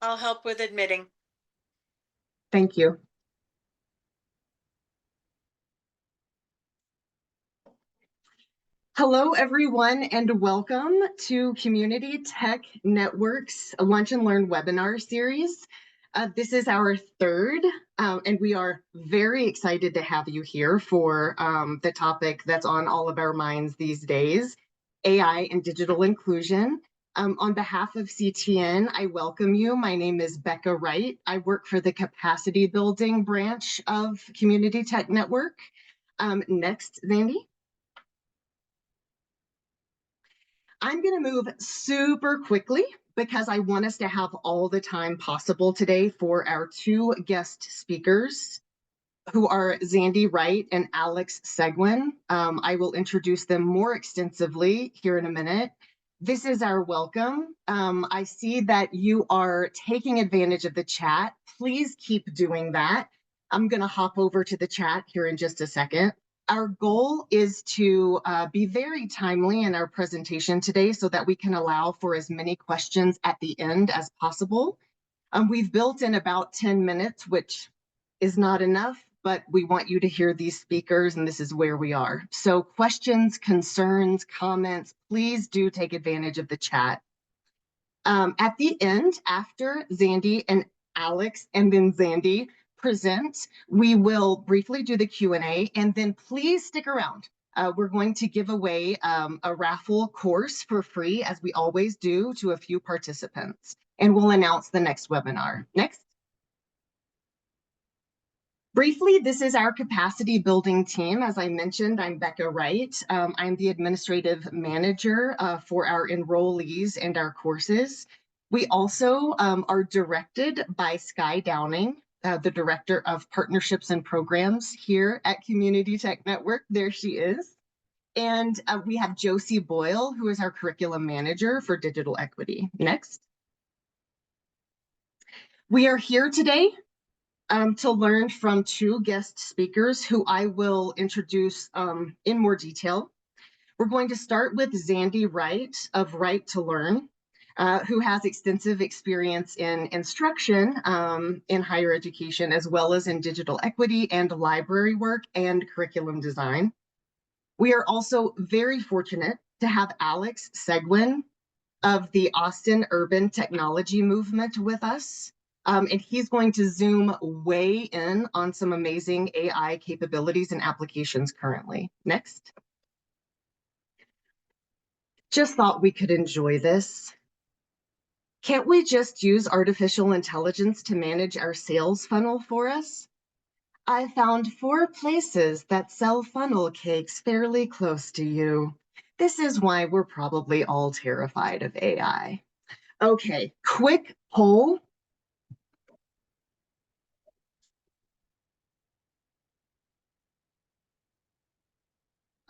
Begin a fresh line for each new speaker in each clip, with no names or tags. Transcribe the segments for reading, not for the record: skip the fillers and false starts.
I'll help with admitting.
Thank you. Hello, everyone, and welcome to Community Tech Network's Lunch and Learn webinar series. This is our third, and we are very excited to have you here for the topic that's on all of our minds these days, AI and digital inclusion. On behalf of CTN, I welcome you. My name is Bekah Wright. I work for the capacity building branch of Community Tech Network. Next, Xandi. I'm going to move super quickly because I want us to have all the time possible today for our two guest speakers, who are Xandi Wright and Alex Seguin. I will introduce them more extensively here in a minute. This is our welcome. I see that you are taking advantage of the chat. Please keep doing that. I'm going to hop over to the chat here in just a second. Our goal is to be very timely in our presentation today so that we can allow for as many questions at the end as possible. We've built in about 10 minutes, which is not enough, but we want you to hear these speakers, and this is where we are. So questions, concerns, comments, please do take advantage of the chat. At the end, after Xandi and Alex and then Xandi present, we will briefly do the Q&A, and then please stick around. We're going to give away a raffle course for free, as we always do, to a few participants, and we'll announce the next webinar. Next. Briefly, this is our capacity building team. As I mentioned, I'm Bekah Wright. I'm the administrative manager for our enrollees and our courses. We also are directed by Skye Downing, the Director of Partnerships and Programs here at Community Tech Network. There she is. And we have Josie Boyle, who is our Curriculum Manager for Digital Equity. Next. We are here today to learn from two guest speakers who I will introduce in more detail. We're going to start with Xandi Wright of Wright to Learn, who has extensive experience in instruction in higher education, as well as in digital equity and library work and curriculum design. We are also very fortunate to have Alex Seguin of the Austin Urban Technology Movement with us. And he's going to zoom way in on some amazing AI capabilities and applications currently. Next. Just thought we could enjoy this. Can't we just use artificial intelligence to manage our sales funnel for us? I found 4 places that sell funnel cakes fairly close to you. This is why we're probably all terrified of AI. Okay, quick poll.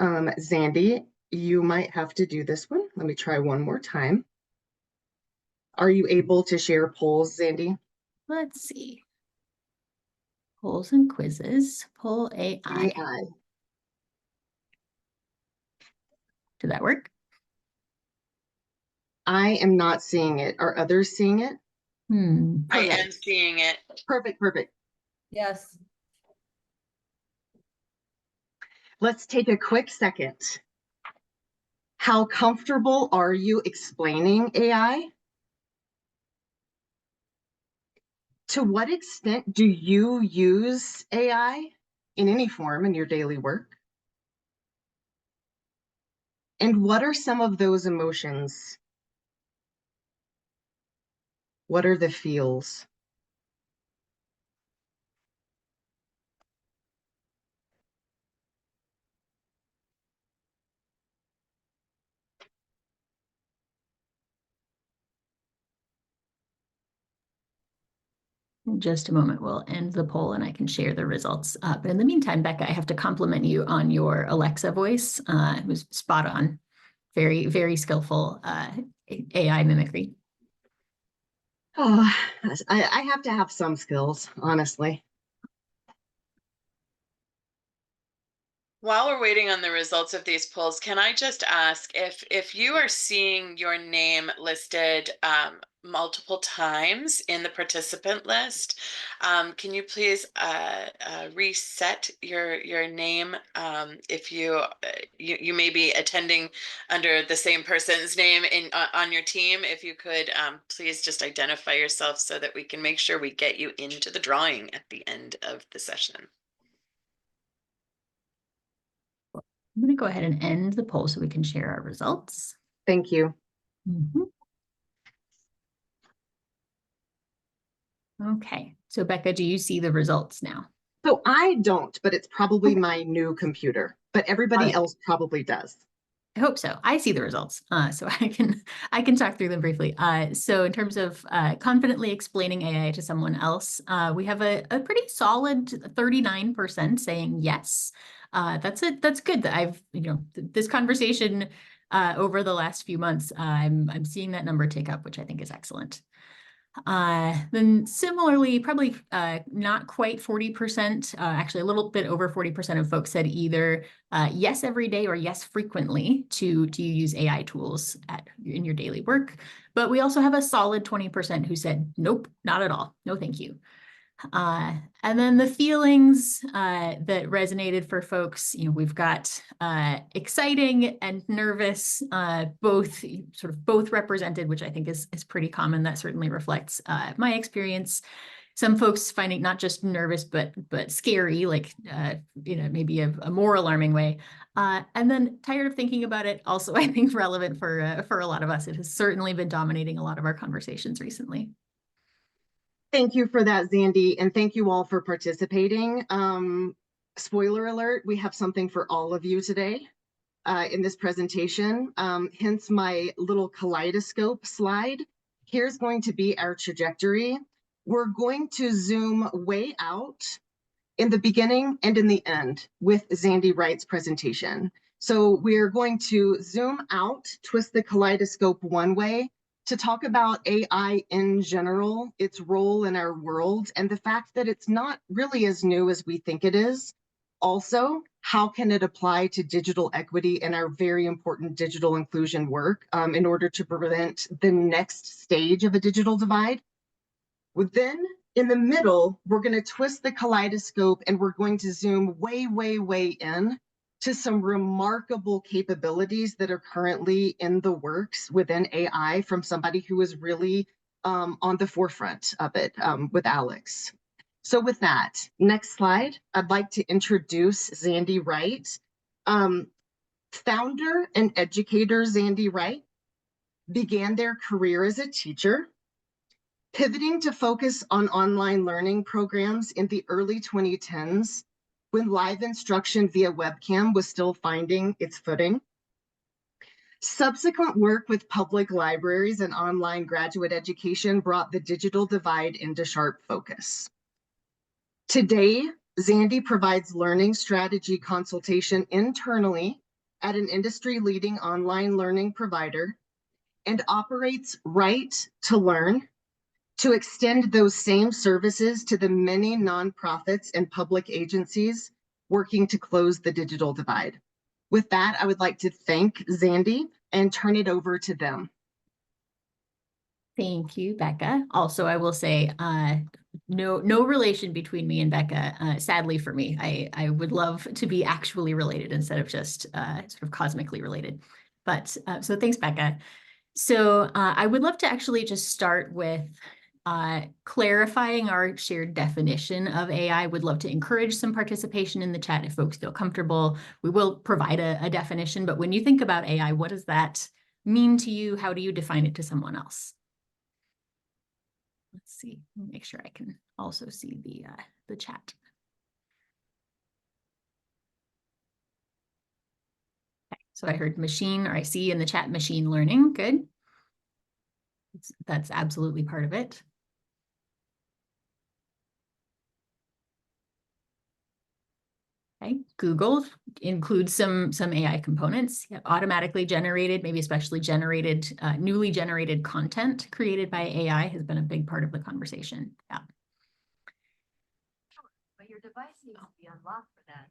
Xandi, you might have to do this one. Let me try one more time. Are you able to share polls, Xandi?
Let's see. Polls and quizzes, poll AI. Did that work?
I am not seeing it. Are others seeing it?
I am seeing it.
Perfect.
Yes.
Let's take a quick second. How comfortable are you explaining AI? To what extent do you use AI in any form in your daily work? And what are some of those emotions? What are the feels?
In just a moment, we'll end the poll and I can share the results. But in the meantime, Bekah, I have to compliment you on your Alexa voice. It was spot on. Very, very skillful AI mimicry.
Oh, I have to have some skills, honestly.
While we're waiting on the results of these polls, can I just ask if you are seeing your name listed multiple times in the participant list, can you please reset your name? If you may be attending under the same person's name on your team, if you could please just identify yourself so that we can make sure we get you into the drawing at the end of the session.
I'm going to go ahead and end the poll so we can share our results.
Thank you.
Okay, so Bekah, do you see the results now?
So I don't, but it's probably my new computer, but everybody else probably does.
I hope so. I see the results, so I can talk through them briefly. So in terms of confidently explaining AI to someone else, we have a pretty solid 39% saying yes. That's good. That I've this conversation over the last few months, I'm seeing that number tick up, which I think is excellent. Then similarly, probably not quite 40%, actually a little bit over 40% of folks said either yes every day or yes frequently to use AI tools in your daily work. But we also have a solid 20% who said nope, not at all. No, thank you. And then the feelings that resonated for folks, we've got exciting and nervous, both represented, which I think is pretty common. That certainly reflects my experience. Some folks finding not just nervous, but scary, like maybe a more alarming way. And then tired of thinking about it. Also, I think relevant for a lot of us. It has certainly been dominating a lot of our conversations recently.
Thank you for that, Xandi, and thank you all for participating. Spoiler alert, we have something for all of you today in this presentation, hence my little kaleidoscope slide. Here's going to be our trajectory. We're going to zoom way out in the beginning and in the end with Xandi Wright's presentation. So we're going to zoom out, twist the kaleidoscope one way, to talk about AI in general, its role in our world, and the fact that it's not really as new as we think it is. Also, how can it apply to digital equity in our very important digital inclusion work in order to prevent the next stage of a digital divide? Then, in the middle, we're going to twist the kaleidoscope and we're going to zoom way, way, way in to some remarkable capabilities that are currently in the works within AI from somebody who is really on the forefront of it with Alex. So with that, next slide, I'd like to introduce Xandi Wright. Founder and educator Xandi Wright began their career as a teacher, pivoting to focus on online learning programs in the early 2010s, when live instruction via webcam was still finding its footing. Subsequent work with public libraries and online graduate education brought the digital divide into sharp focus. Today, Xandi provides learning strategy consultation internally at an industry-leading online learning provider and operates Right to Learn to extend those same services to the many nonprofits and public agencies working to close the digital divide. With that, I would like to thank Xandi and turn it over to them.
Thank you, Bekah. Also, I will say no relation between me and Bekah, sadly for me. I would love to be actually related instead of just sort of cosmically related. But so thanks, Bekah. So I would love to actually just start with clarifying our shared definition of AI. Would love to encourage some participation in the chat if folks feel comfortable. We will provide a definition, but when you think about AI, what does that mean to you? How do you define it to someone else? Let's see, make sure I can also see the chat. Okay, so I heard machine, or I see in the chat machine learning. Good. That's absolutely part of it. Okay. Google includes some AI components, automatically generated, maybe especially generated, newly generated content created by AI has been a big part of the conversation. Yeah.
But your device needs to be unlocked for that.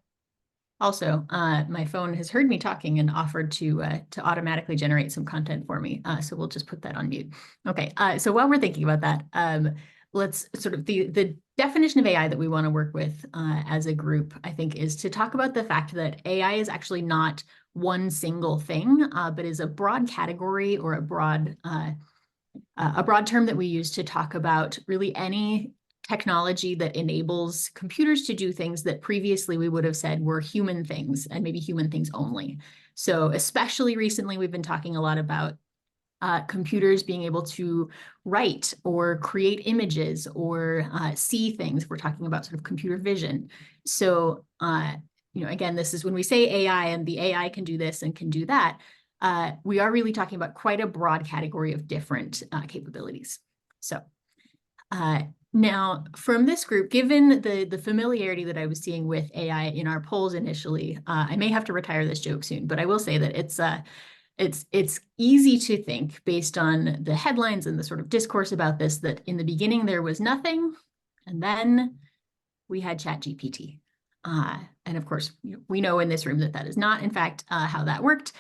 Also, my phone has heard me talking and offered to automatically generate some content for me. So we'll just put that on mute. Okay, so while we're thinking about that, let's sort of the definition of AI that we want to work with as a group, I think, is to talk about the fact that AI is actually not one single thing, but is a broad category or a broad term that we use to talk about really any technology that enables computers to do things that previously we would have said were human things and maybe human things only. So especially recently, we've been talking a lot about computers being able to write or create images or see things. We're talking about sort of computer vision. So, again, this is when we say AI and the AI can do this and can do that, we are really talking about quite a broad category of different capabilities. So now from this group, given the familiarity that I was seeing with AI in our polls initially, I may have to retire this joke soon, but I will say that it's easy to think based on the headlines and the sort of discourse about this, that in the beginning there was nothing, and then we had ChatGPT. And of course, we know in this room that is not, in fact, how that worked.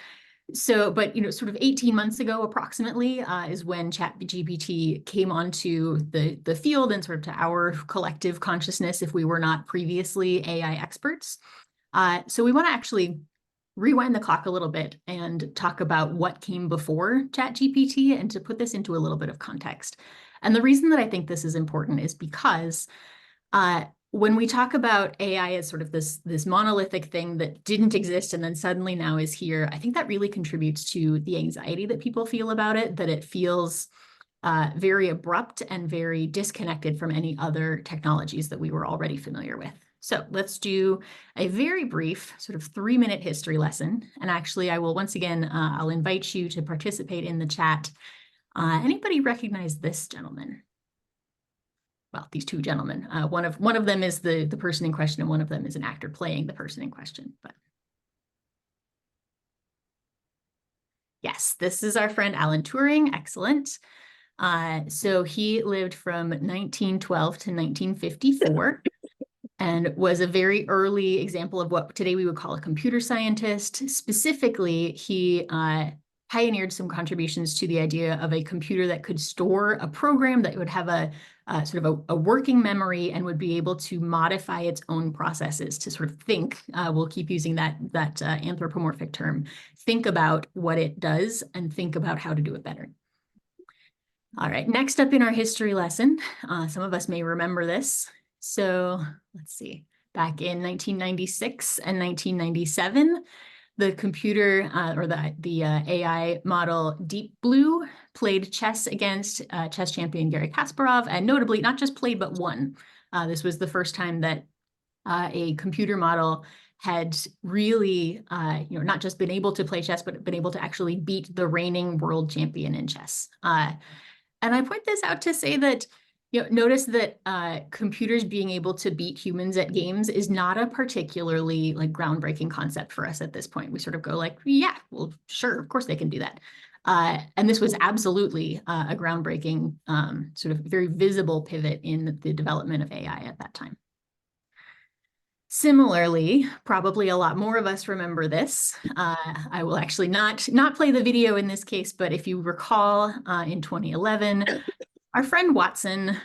So, but, sort of 18 months ago, approximately, is when ChatGPT came onto the field and sort of to our collective consciousness, if we were not previously AI experts. So we want to actually rewind the clock a little bit and talk about what came before ChatGPT and to put this into a little bit of context. And the reason that I think this is important is because when we talk about AI as sort of this monolithic thing that didn't exist and then suddenly now is here, I think that really contributes to the anxiety that people feel about it, that it feels very abrupt and very disconnected from any other technologies that we were already familiar with. So let's do a very brief sort of 3-minute history lesson. And actually, I will once again, I'll invite you to participate in the chat. Anybody recognize this gentleman? Well, these two gentlemen. One of them is the person in question, and one of them is an actor playing the person in question. But yes, this is our friend Alan Turing. Excellent. So he lived from 1912 to 1954 and was a very early example of what today we would call a computer scientist. Specifically, he pioneered some contributions to the idea of a computer that could store a program that would have a sort of a working memory and would be able to modify its own processes to sort of think. We'll keep using that anthropomorphic term. Think about what it does and think about how to do it better. All right, next up in our history lesson, some of us may remember this. So let's see, back in 1996 and 1997, the computer or the AI model Deep Blue played chess against chess champion Garry Kasparov, and notably not just played but won. This was the first time that a computer model had really, not just been able to play chess, but been able to actually beat the reigning world champion in chess. And I point this out to say that, notice that computers being able to beat humans at games is not a particularly groundbreaking concept for us at this point. We sort of go like, yeah, well, sure, of course they can do that. And this was absolutely a groundbreaking, sort of very visible pivot in the development of AI at that time. Similarly, probably a lot more of us remember this. I will actually not play the video in this case, but if you recall, in 2011, our friend Watson,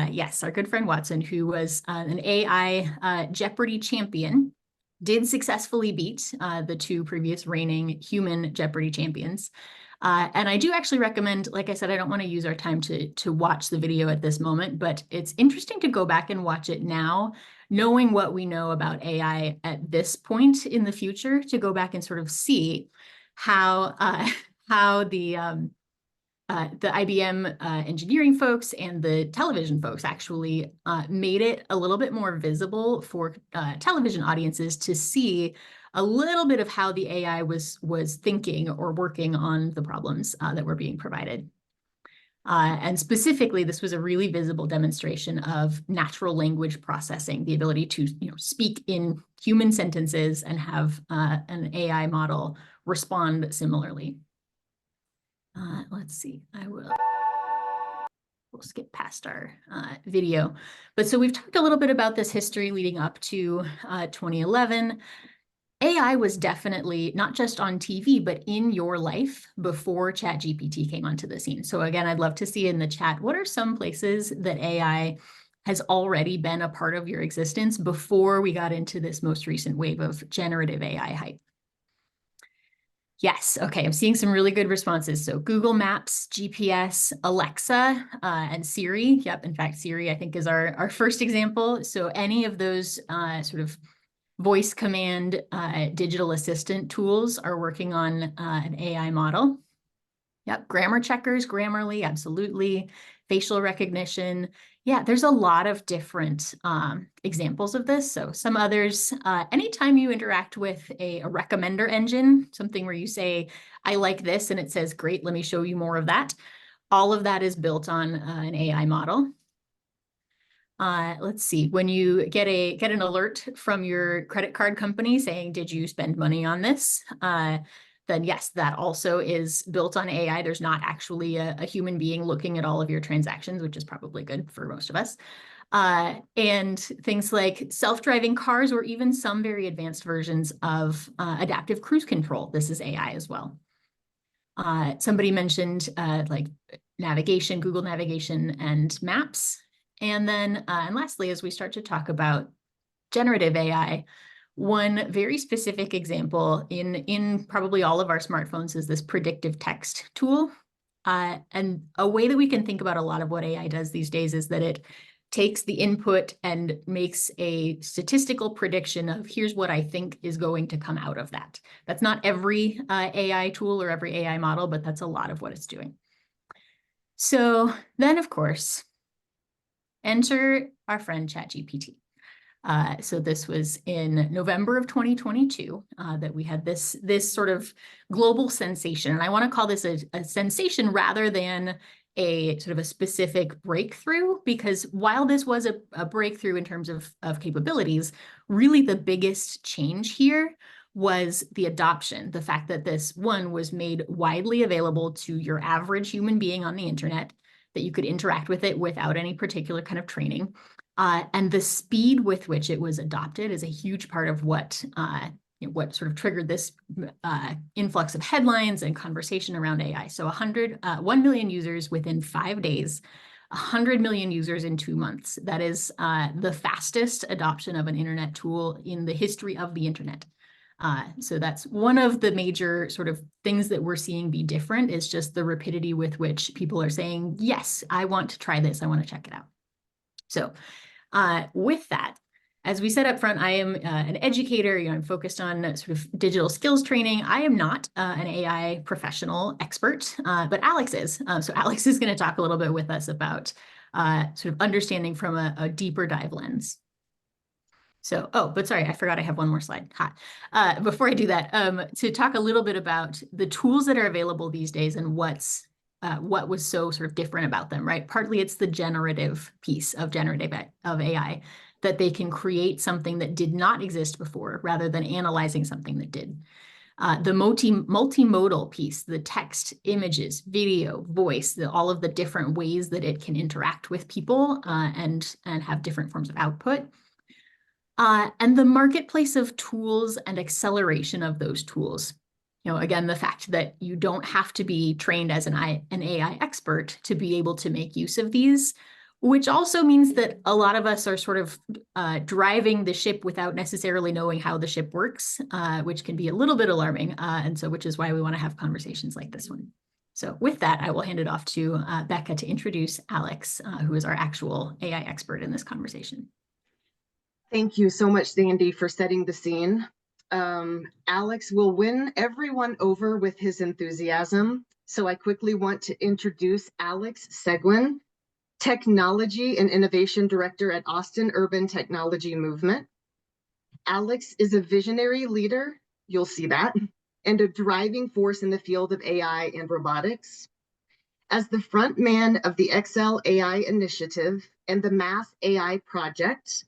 yes, our good friend Watson, who was an AI Jeopardy champion, did successfully beat the two previous reigning human Jeopardy champions. And I do actually recommend, like I said, I don't want to use our time to watch the video at this moment, but it's interesting to go back and watch it now, knowing what we know about AI at this point in the future, to go back and sort of see how the IBM engineering folks and the television folks actually made it a little bit more visible for television audiences to see a little bit of how the AI was thinking or working on the problems that were being provided. And specifically, this was a really visible demonstration of natural language processing, the ability to speak in human sentences and have an AI model respond similarly. Let's see, we'll skip past our video. But so we've talked a little bit about this history leading up to 2011. AI was definitely not just on TV, but in your life before ChatGPT came onto the scene. So again, I'd love to see in the chat, what are some places that AI has already been a part of your existence before we got into this most recent wave of generative AI hype? Yes, okay, I'm seeing some really good responses. So Google Maps, GPS, Alexa, and Siri. Yep, in fact, Siri, I think, is our first example. So any of those sort of voice command digital assistant tools are working on an AI model. Yep, grammar checkers, Grammarly, absolutely. Facial recognition. Yeah, there's a lot of different examples of this. So some others, anytime you interact with a recommender engine, something where you say, I like this, and it says, great, let me show you more of that. All of that is built on an AI model. Let's see, when you get an alert from your credit card company saying, did you spend money on this? Then yes, that also is built on AI. There's not actually a human being looking at all of your transactions, which is probably good for most of us. And things like self-driving cars, or even some very advanced versions of adaptive cruise control. This is AI as well. Somebody mentioned like navigation, Google navigation, and maps. And then, and lastly, as we start to talk about generative AI, one very specific example in probably all of our smartphones is this predictive text tool. And a way that we can think about a lot of what AI does these days is that it takes the input and makes a statistical prediction of here's what I think is going to come out of that. That's not every AI tool or every AI model, but that's a lot of what it's doing. So then, of course, enter our friend ChatGPT. So this was in November of 2022 that we had this sort of global sensation. And I want to call this a sensation rather than a sort of a specific breakthrough, because while this was a breakthrough in terms of capabilities, really the biggest change here was the adoption, the fact that this one was made widely available to your average human being on the internet, that you could interact with it without any particular kind of training. And the speed with which it was adopted is a huge part of what sort of triggered this influx of headlines and conversation around AI. So 1 million users within 5 days, 100 million users in 2 months. That is the fastest adoption of an internet tool in the history of the internet. So that's one of the major sort of things that we're seeing be different, is just the rapidity with which people are saying, yes, I want to try this. I want to check it out. So with that, as we said up front, I am an educator. I'm focused on sort of digital skills training. I am not an AI professional expert, but Alex is. So Alex is going to talk a little bit with us about sort of understanding from a deeper dive lens. So, but sorry, I forgot I have one more slide. Before I do that, to talk a little bit about the tools that are available these days and what was so sort of different about them, right? Partly it's the generative piece of AI, that they can create something that did not exist before rather than analyzing something that did. The multimodal piece, the text, images, video, voice, all of the different ways that it can interact with people and have different forms of output. And the marketplace of tools and acceleration of those tools. Again, the fact that you don't have to be trained as an AI expert to be able to make use of these, which also means that a lot of us are sort of driving the ship without necessarily knowing how the ship works, which can be a little bit alarming. And so, which is why we want to have conversations like this one. So with that, I will hand it off to Bekah to introduce Alex, who is our actual AI expert in this conversation.
Thank you so much, Xandi, for setting the scene. Alex will win everyone over with his enthusiasm. So I quickly want to introduce Alex Seguin, Technology and Innovation Director at Austin Urban Technology Movement. Alex is a visionary leader, you'll see that, and a driving force in the field of AI and robotics. As the front man of the XL AI Initiative and the Math AI Project,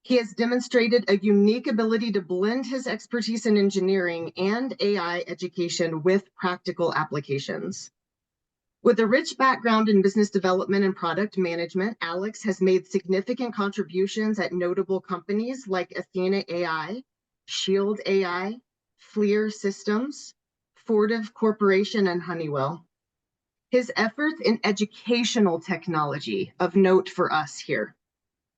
he has demonstrated a unique ability to blend his expertise in engineering and AI education with practical applications. With a rich background in business development and product management, Alex has made significant contributions at notable companies like Athena AI, Shield AI, FLIR Systems, Fortive Corporation, and Honeywell. His efforts in educational technology, of note for us here.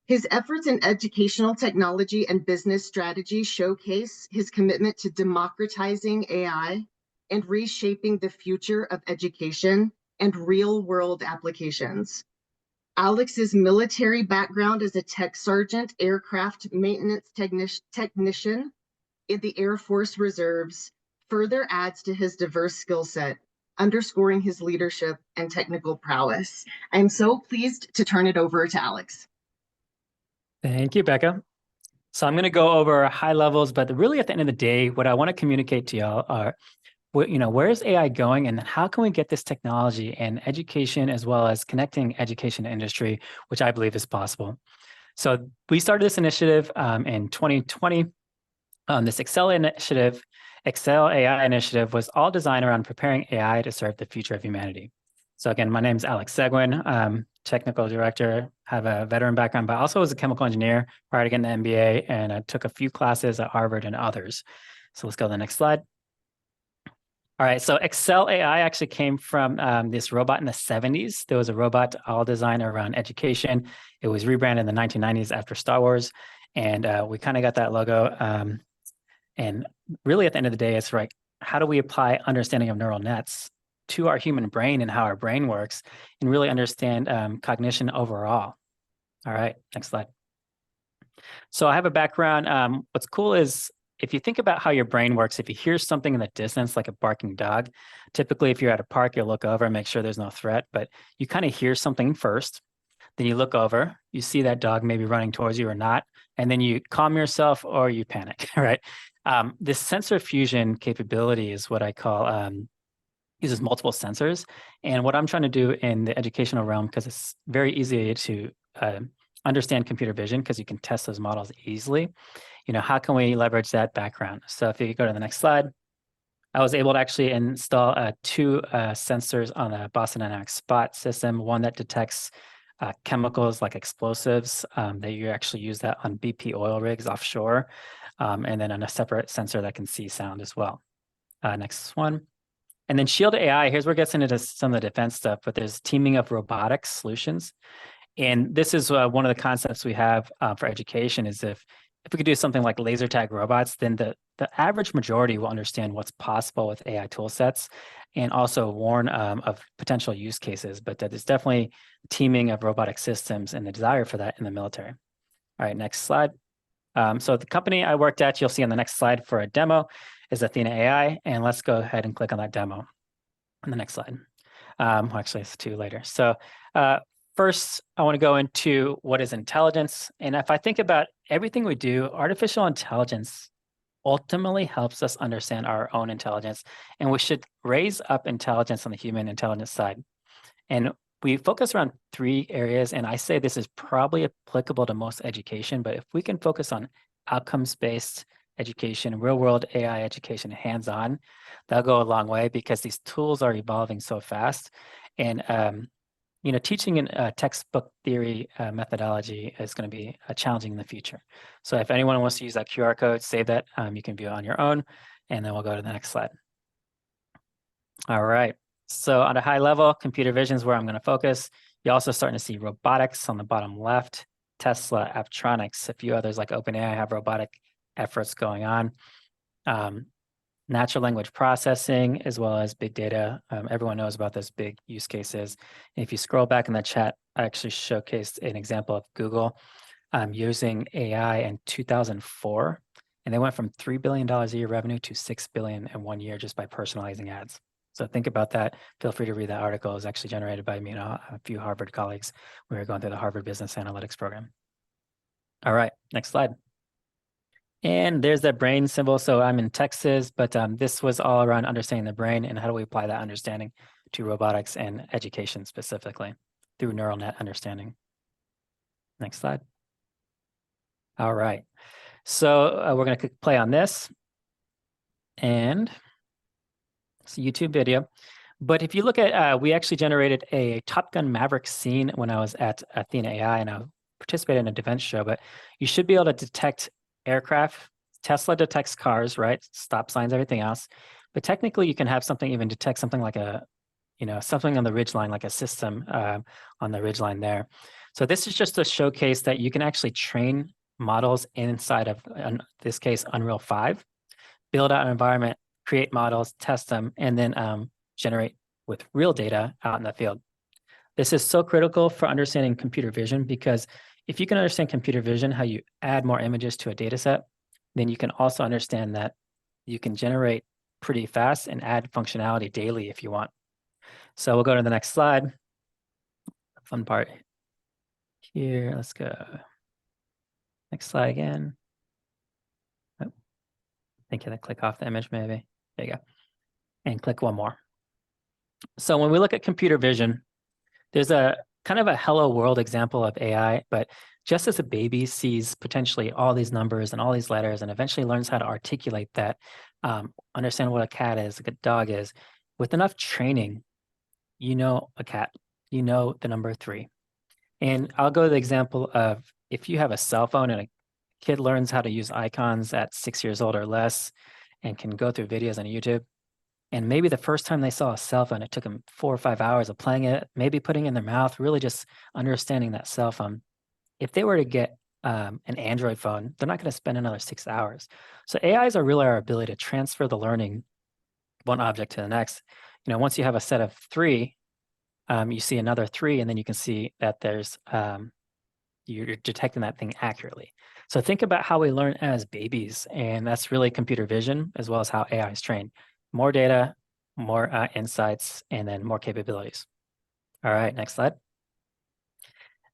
His efforts in educational technology and business strategy showcase his commitment to democratizing AI and reshaping the future of education and real-world applications. Alex's military background as a tech sergeant, aircraft maintenance technician in the Air Force Reserves further adds to his diverse skill set, underscoring his leadership and technical prowess. I'm so pleased to turn it over to Alex.
Thank you, Bekah. So I'm going to go over high levels, but really at the end of the day, what I want to communicate to y'all are, where is AI going and how can we get this technology in education as well as connecting education to industry, which I believe is possible. So we started this initiative in 2020. This Excel AI initiative was all designed around preparing AI to serve the future of humanity. So again, my name is Alex Seguin, technical director, have a veteran background, but also was a chemical engineer prior to getting the MBA, and I took a few classes at Harvard and others. So let's go to the next slide. All right, so Excel AI actually came from this robot in the 70s. There was a robot all designed around education. It was rebranded in the 1990s after Star Wars, and we kind of got that logo. And really at the end of the day, it's like, how do we apply understanding of neural nets to our human brain and how our brain works and really understand cognition overall? All right, next slide. So I have a background. What's cool is if you think about how your brain works, if you hear something in the distance, like a barking dog, typically if you're at a park, you'll look over and make sure there's no threat, but you kind of hear something first, then you look over, you see that dog maybe running towards you or not, and then you calm yourself or you panic, right? This sensor fusion capability is what I call, uses multiple sensors. And what I'm trying to do in the educational realm, because it's very easy to understand computer vision, because you can test those models easily, how can we leverage that background? So if you could go to the next slide, I was able to actually install 2 sensors on the Boston Dynamics Spot system, one that detects chemicals like explosives, that you actually use that on BP oil rigs offshore, and then on a separate sensor that can see sound as well. Next one. And then Shield AI, here's where it gets into some of the defense stuff, but there's teaming of robotics solutions. And this is one of the concepts we have for education is if we could do something like laser tag robots, then the average majority will understand what's possible with AI tool sets and also warn of potential use cases. But there's definitely teaming of robotic systems and the desire for that in the military. All right, next slide. So the company I worked at, you'll see on the next slide for a demo, is Athena AI. And let's go ahead and click on that demo on the next slide. Well, actually, it's 2 later. So first, I want to go into what is intelligence. And if I think about everything we do, artificial intelligence ultimately helps us understand our own intelligence. And we should raise up intelligence on the human intelligence side. And we focus around 3 areas. And I say this is probably applicable to most education. But if we can focus on outcomes-based education, real-world AI education, hands-on, that'll go a long way because these tools are evolving so fast. And teaching in textbook theory methodology is going to be challenging in the future. So if anyone wants to use that QR code, save that. You can view it on your own, and then we'll go to the next slide. All right. So on a high level, computer vision is where I'm going to focus. You're also starting to see robotics on the bottom left, Tesla, Apptronics, a few others like OpenAI have robotic efforts going on. Natural language processing, as well as big data. Everyone knows about those big use cases. And if you scroll back in the chat, I actually showcased an example of Google using AI in 2004. And they went from $3 billion a year revenue to $6 billion in 1 year just by personalizing ads. So think about that. Feel free to read that article. It was actually generated by me and a few Harvard colleagues. We were going through the Harvard Business Analytics program. All right, next slide. And there's that brain symbol. So I'm in Texas, but this was all around understanding the brain and how do we apply that understanding to robotics and education specifically through neural net understanding. Next slide. All right. So we're going to play on this. And it's a YouTube video. But if you look at, we actually generated a Top Gun Maverick scene when I was at Athena AI, and I participated in a defense show, but you should be able to detect aircraft Tesla detects cars, right? Stop signs, everything else. But technically, you can have something even detect something like something on the ridgeline, like a system on the ridgeline there. So this is just to showcase that you can actually train models inside of, in this case, Unreal 5, build out an environment, create models, test them, and then generate with real data out in the field. This is so critical for understanding computer vision, because if you can understand computer vision, how you add more images to a data set, then you can also understand that you can generate pretty fast and add functionality daily if you want. So we'll go to the next slide. Fun part here. Let's go. Next slide again. Oh, I think you have to click off the image maybe. There you go. And click one more. So when we look at computer vision, there's a kind of a hello world example of AI, but just as a baby sees potentially all these numbers and all these letters and eventually learns how to articulate that, understand what a cat is, like a dog is, with enough training, you know a cat, you know the number 3. And I'll go to the example of if you have a cell phone and a kid learns how to use icons at 6 years old or less and can go through videos on YouTube, and maybe the first time they saw a cell phone, it took them 4 or 5 hours of playing it, maybe putting it in their mouth, really just understanding that cell phone. If they were to get an Android phone, they're not going to spend another 6 hours. So AIs are really our ability to transfer the learning one object to the next. Once you have a set of 3, you see another 3, and then you can see that there's you're detecting that thing accurately. So think about how we learn as babies, and that's really computer vision as well as how AI is trained. More data, more insights, and then more capabilities. All right, next slide.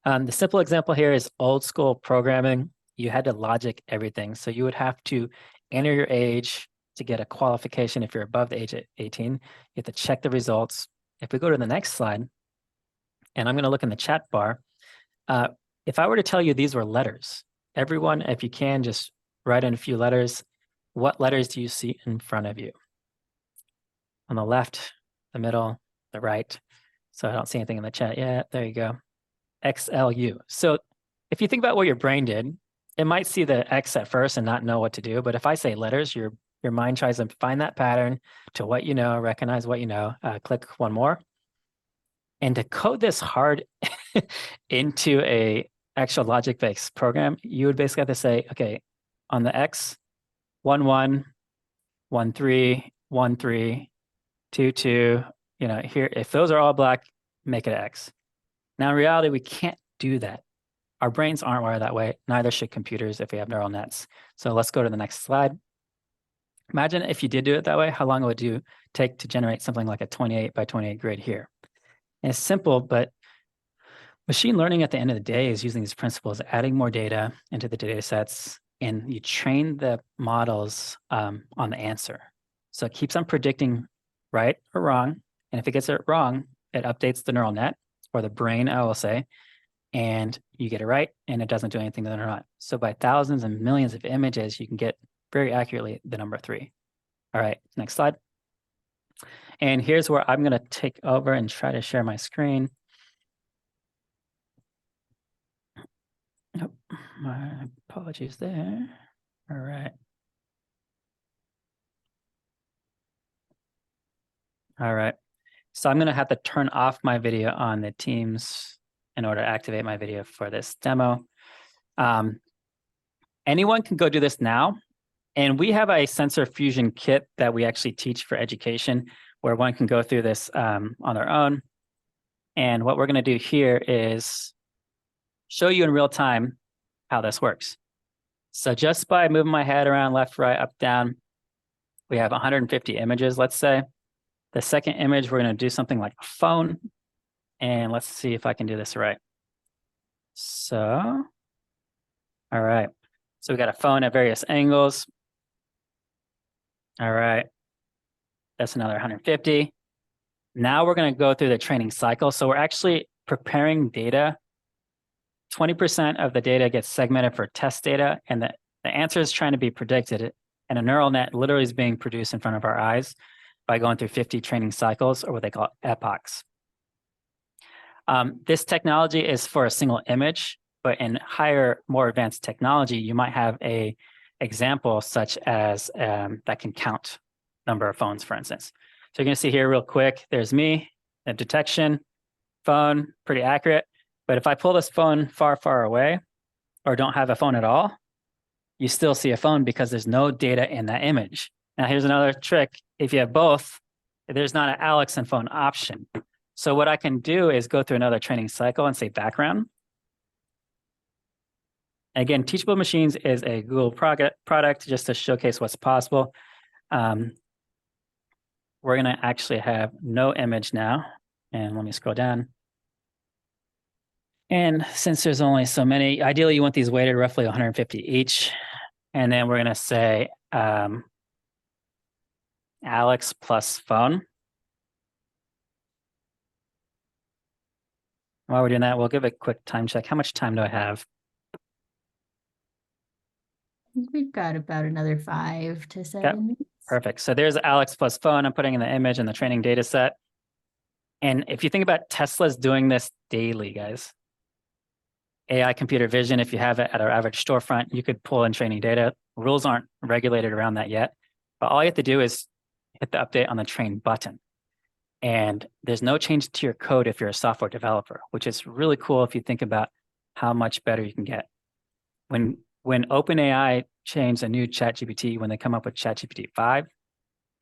The simple example here is old school programming. You had to logic everything. So you would have to enter your age to get a qualification. If you're above the age of 18, you have to check the results. If we go to the next slide, and I'm going to look in the chat bar, if I were to tell you these were letters, everyone, if you can, just write in a few letters. What letters do you see in front of you? On the left, the middle, the right. So I don't see anything in the chat yet. There you go. XLU. So if you think about what your brain did, it might see the X at first and not know what to do. But if I say letters, your mind tries to find that pattern to what you know, recognize what you know. Click one more. And to code this hard into a actual logic-based program, you would basically have to say, okay, on the X, 1, 1, 1, 3, 1, 3, 2, 2, here, if those are all black, make it X. Now, in reality, we can't do that. Our brains aren't wired that way. Neither should computers if we have neural nets. So let's go to the next slide. Imagine if you did do it that way, how long it would take to generate something like a 28 by 28 grid here. And it's simple, but machine learning at the end of the day is using these principles, adding more data into the data sets, and you train the models on the answer. So it keeps on predicting right or wrong. And if it gets it wrong, it updates the neural net, or the brain, I will say, and you get it right, and it doesn't do anything to the neural net. So by thousands and millions of images, you can get very accurately the number 3. All right, next slide. And here's where I'm going to take over and try to share my screen. Oh, my apologies there. All right. All right. So I'm going to have to turn off my video on the Teams in order to activate my video for this demo. Anyone can go do this now. And we have a sensor fusion kit that we actually teach for education, where one can go through this on their own. And what we're going to do here is show you in real time how this works. So just by moving my head around left, right, up, down, we have 150 images, let's say. The second image, we're going to do something like a phone. And let's see if I can do this right. So, all right. So we got a phone at various angles. All right. That's another 150. Now we're going to go through the training cycle. So we're actually preparing data. 20% of the data gets segmented for test data, and the answer is trying to be predicted. And a neural net literally is being produced in front of our eyes by going through 50 training cycles, or what they call epochs. This technology is for a single image, but in higher, more advanced technology, you might have a example such as that can count number of phones, for instance. So you're going to see here real quick, there's me, the detection, phone, pretty accurate. But if I pull this phone far, far away or don't have a phone at all, you still see a phone because there's no data in that image. Now, here's another trick. If you have both, there's not an Alex and phone option. So what I can do is go through another training cycle and say background. Again, Teachable Machines is a Google product just to showcase what's possible. We're going to actually have no image now. And let me scroll down. And since there's only so many, ideally you want these weighted roughly 150 each. And then we're going to say Alex plus phone. While we're doing that, we'll give a quick time check. How much time do I have?
I think we've got about another 5 to 7 minutes.
Perfect. So there's Alex plus phone. I'm putting in the image in the training data set. And if you think about Tesla's doing this daily, guys, AI computer vision, if you have it at our average storefront, you could pull in training data. Rules aren't regulated around that yet. But all you have to do is hit the update on the train button. And there's no change to your code if you're a software developer, which is really cool if you think about how much better you can get. When OpenAI changed a new ChatGPT, when they come up with ChatGPT 5,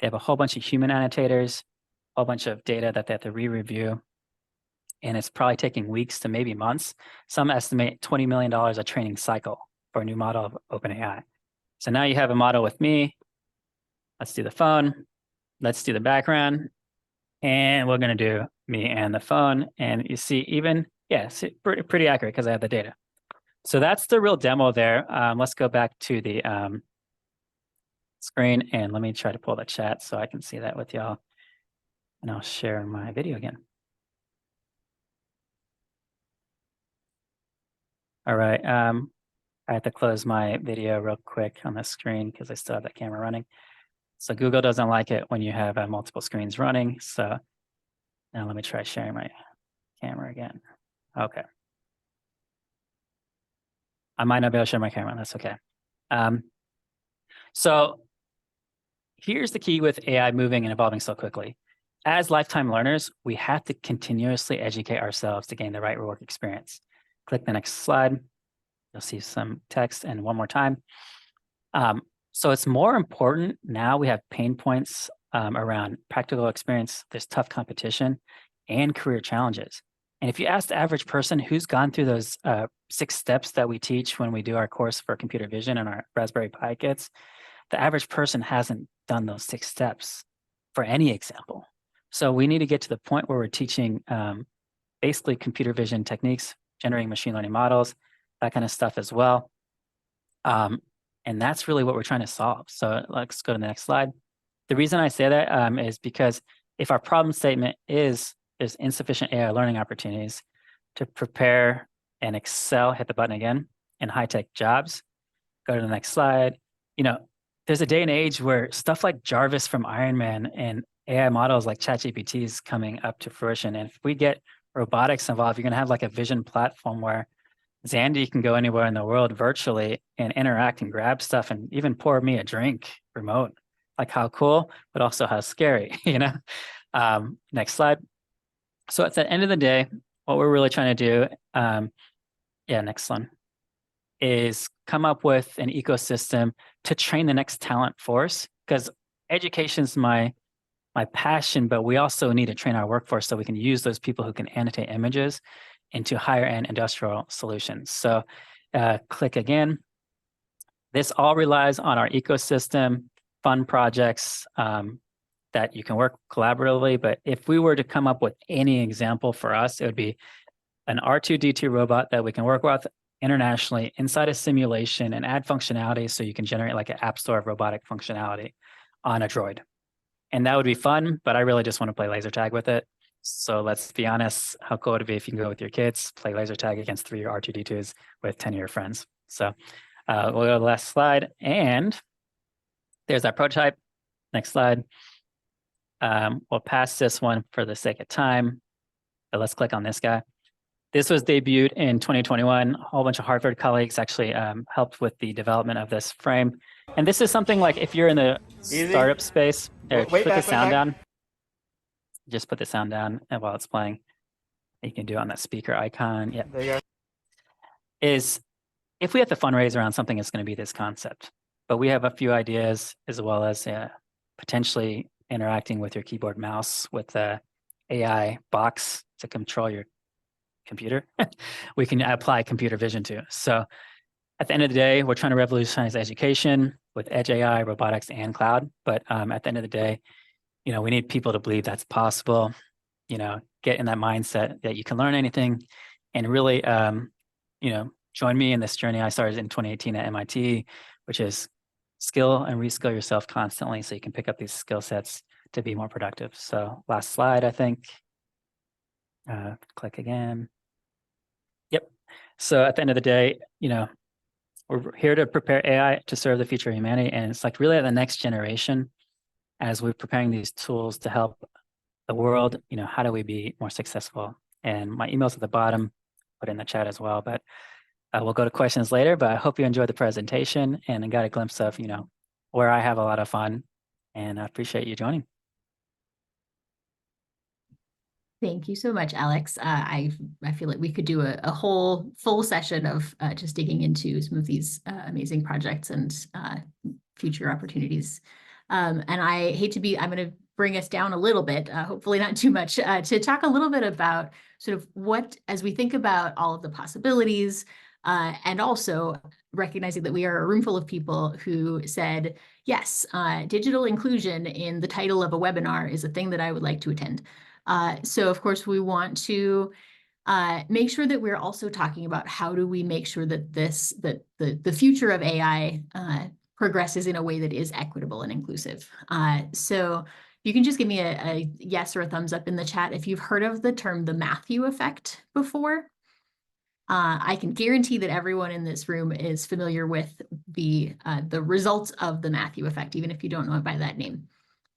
they have a whole bunch of human annotators, a whole bunch of data that they have to re-review. And it's probably taking weeks to maybe months. Some estimate $20 million a training cycle for a new model of OpenAI. So now you have a model with me. Let's do the phone. Let's do the background. And we're going to do me and the phone. And you see even, yes, pretty accurate because I have the data. So that's the real demo there. Let's go back to the screen and let me try to pull the chat so I can see that with y'all. And I'll share my video again. All right. I have to close my video real quick on the screen because I still have that camera running. So Google doesn't like it when you have multiple screens running. So now let me try sharing my camera again. Okay. I might not be able to share my camera. That's okay. So here's the key with AI moving and evolving so quickly. As lifetime learners, we have to continuously educate ourselves to gain the right work experience. Click the next slide. You'll see some text and one more time. So it's more important now we have pain points around practical experience, there's tough competition, and career challenges. And if you ask the average person who's gone through those 6 steps that we teach when we do our course for computer vision and our Raspberry Pi kits, the average person hasn't done those 6 steps for any example. So we need to get to the point where we're teaching basically computer vision techniques, generating machine learning models, that kind of stuff as well. And that's really what we're trying to solve. So let's go to the next slide. The reason I say that is because if our problem statement is there's insufficient AI learning opportunities to prepare and excel, hit the button again, in high-tech jobs, go to the next slide. You know, there's a day and age where stuff like Jarvis from Iron Man and AI models like ChatGPT is coming up to fruition. And if we get robotics involved, you're going to have like a vision platform where Xandi can go anywhere in the world virtually and interact and grab stuff and even pour me a drink remote. Like how cool, but also how scary, you know? Next slide. So at the end of the day, what we're really trying to do, next one, is come up with an ecosystem to train the next talent force, because education's my passion, but we also need to train our workforce so we can use those people who can annotate images into higher end industrial solutions. So click again. This all relies on our ecosystem, fun projects that you can work collaboratively. But if we were to come up with any example for us, it would be an R2-D2 robot that we can work with internationally inside a simulation and add functionality so you can generate like an app store of robotic functionality on a droid. And that would be fun, but I really just want to play laser tag with it. So let's be honest, how cool would it be if you can go with your kids, play laser tag against 3 R2-D2s with 10 of your friends. So we'll go to the last slide. And there's that prototype. Next slide. We'll pass this one for the sake of time, but let's click on this guy. This was debuted in 2021. A whole bunch of Harvard colleagues actually helped with the development of this frame. And this is something like if you're in the startup space, there,
Wait,
put the sound
back.
down. Just put the sound down and while it's playing. You can do it on that speaker icon. Yeah.
There you go.
Is if we have to fundraise around something, it's going to be this concept. But we have a few ideas as well as potentially interacting with your keyboard mouse with the AI box to control your computer. We can apply computer vision to. So at the end of the day, we're trying to revolutionize education with edge AI, robotics, and cloud. But at the end of the day, we need people to believe that's possible, get in that mindset that you can learn anything and really, join me in this journey I started in 2018 at MIT, which is skill and reskill yourself constantly so you can pick up these skill sets to be more productive. So last slide, I think. Click again. Yep. So at the end of the day, we're here to prepare AI to serve the future of humanity. And it's like really at the next generation, as we're preparing these tools to help the world, how do we be more successful? And my email's at the bottom, put in the chat as well, but we'll go to questions later, but I hope you enjoyed the presentation and got a glimpse of, where I have a lot of fun, and I appreciate you joining.
Thank you so much, Alex. I feel like we could do a whole full session of just digging into some of these amazing projects and future opportunities. And I hate to I'm going to bring us down a little bit, hopefully not too much, to talk a little bit about sort of what, as we think about all of the possibilities, and also recognizing that we are a room full of people who said, yes, digital inclusion in the title of a webinar is a thing that I would like to attend. So of course, we want to make sure that we're also talking about how do we make sure that the future of AI progresses in a way that is equitable and inclusive. So you can just give me a yes or a thumbs up in the chat if you've heard of the term the Matthew effect before. I can guarantee that everyone in this room is familiar with the results of the Matthew effect, even if you don't know it by that name.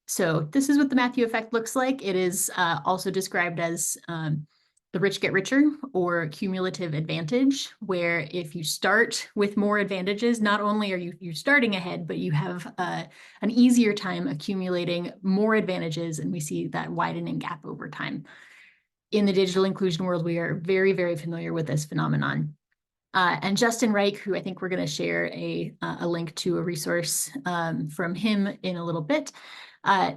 So this is what the Matthew effect looks like. It is also described as the rich get richer or cumulative advantage, where if you start with more advantages, not only are you're starting ahead, but you have an easier time accumulating more advantages, and we see that widening gap over time. In the digital inclusion world, we are very, very familiar with this phenomenon. And Justin Wright, who I think we're going to share a link to a resource from him in a little bit,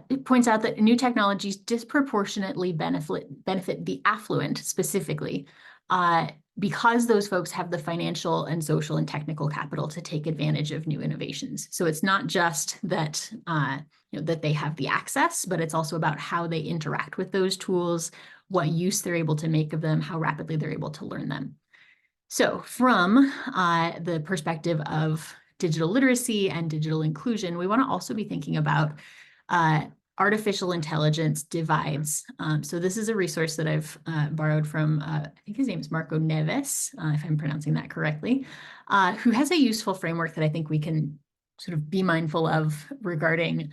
it points out that new technologies disproportionately benefit the affluent specifically, because those folks have the financial and social and technical capital to take advantage of new innovations. So it's not just that that they have the access, but it's also about how they interact with those tools, what use they're able to make of them, how rapidly they're able to learn them. So from the perspective of digital literacy and digital inclusion, we want to also be thinking about artificial intelligence divides. So this is a resource that I've borrowed from, I think his name is Marco Neves, if I'm pronouncing that correctly, who has a useful framework that I think we can sort of be mindful of regarding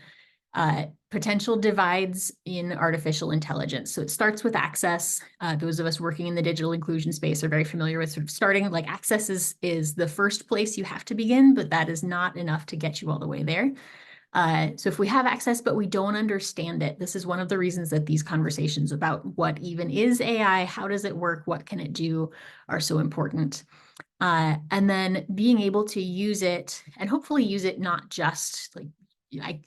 potential divides in artificial intelligence. So it starts with access. Those of us working in the digital inclusion space are very familiar with sort of starting, like access is the first place you have to begin, but that is not enough to get you all the way there. So if we have access, but we don't understand it, this is one of the reasons that these conversations about what even is AI, how does it work, what can it do, are so important. And then being able to use it and hopefully use it not just like,